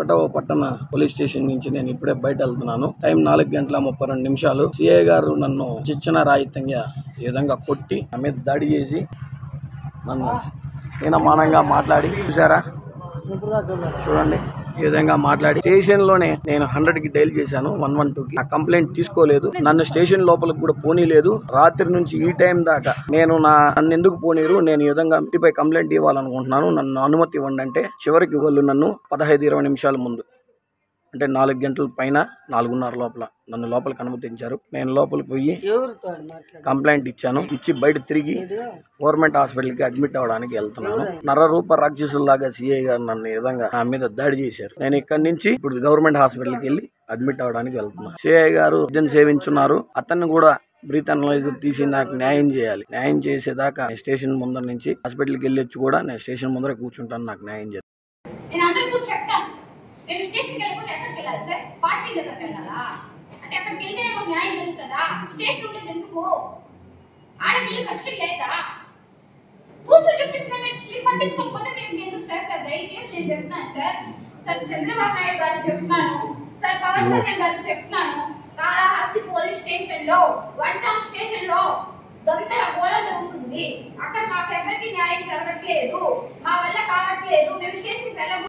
ఒకటవ పట్టణ police station నుంచి నేను ఇప్పుడే బయట వెళ్తున్నాను. టైం 4:32 సిఐ గారు నన్ను శిక్షణ రాహిత్యంగా ఈ విధంగా కొట్టి నా మీద దాడి చేసి నన్ను హీనమానంగా మాట్లాడి చూసారా, చూడండి ఈ విధంగా మాట్లాడి స్టేషన్ లోనే నేను 100కి డైల్ చేశాను, 112కి. ఆ కంప్లైంట్ తీసుకోలేదు, నన్ను స్టేషన్ లోపలికి కూడా పోనీలేదు. రాత్రి నుంచి ఈ టైం దాకా నన్ను ఎందుకు పోనీరు, నేను ఈ విధంగా ఇంటిపై కంప్లైంట్ ఇవ్వాలనుకుంటున్నాను, నన్ను అనుమతి ఇవ్వండి అంటే చివరికి వాళ్ళు నన్ను 15-20 నిమిషాల ముందు అంటే 4 గంటల పైన 4:30 లోపల నన్ను లోపలికి అనుమతించారు. నేను లోపలికి పోయి కంప్లైంట్ ఇచ్చాను. ఇచ్చి బయట తిరిగి గవర్నమెంట్ హాస్పిటల్కి అడ్మిట్ అవ్వడానికి వెళ్తున్నాను. నరరూప రాక్షసుల్లాగా సిఐ గారు నన్ను ఈ విధంగా నా మీద దాడి చేశారు. నేను ఇక్కడి నుంచి ఇప్పుడు గవర్నమెంట్ హాస్పిటల్కి వెళ్ళి అడ్మిట్ అవ్వడానికి వెళ్తున్నాను. సిఐ గారు విద్యను సేవించున్నారు. అతన్ని కూడా బ్రీత్ అనలైజర్ తీసి నాకు న్యాయం చేయాలి. న్యాయం చేసేదాకా స్టేషన్ ముందర నుంచి హాస్పిటల్కి వెళ్ళొచ్చి కూడా నేను స్టేషన్ ముందర కూర్చుంటాను. నాకు న్యాయం చేయాలి. మేము స్టేషన్కి వెళ్ళకుండా ఎక్కడికి వెళ్ళాలి సార్? పార్టీ దగ్గరికి వెళ్ళాలా? అంటే అక్కడికి వెళ్తేనే మాకు న్యాయం జరుగుతుందా? స్టేషన్ ఉండేది ఎందుకు? ఆడపిల్లకి రక్షణ లేదా? ప్రూఫ్లు చూపిస్తున్నాం, మీరు పట్టించుకోకపోతే మేము ఎందుకు సార్? సార్ దయచేసి నేను చెప్తున్నాను సార్, చంద్రబాబు నాయుడు గారు చెప్తున్నాను, సార్ పవన్ కళ్యాణ్ గారు చెప్తున్నాను, కాళహస్తి పోలీస్ స్టేషన్ లో 1 టౌన్ స్టేషన్ లో గందరగోళ జరుగుతుంది. అక్కడ మాకు ఎవరికి న్యాయం జరగట్లేదు, మా వల్ల కావట్లేదు, మేము స్టేషన్కి వెళ్ళ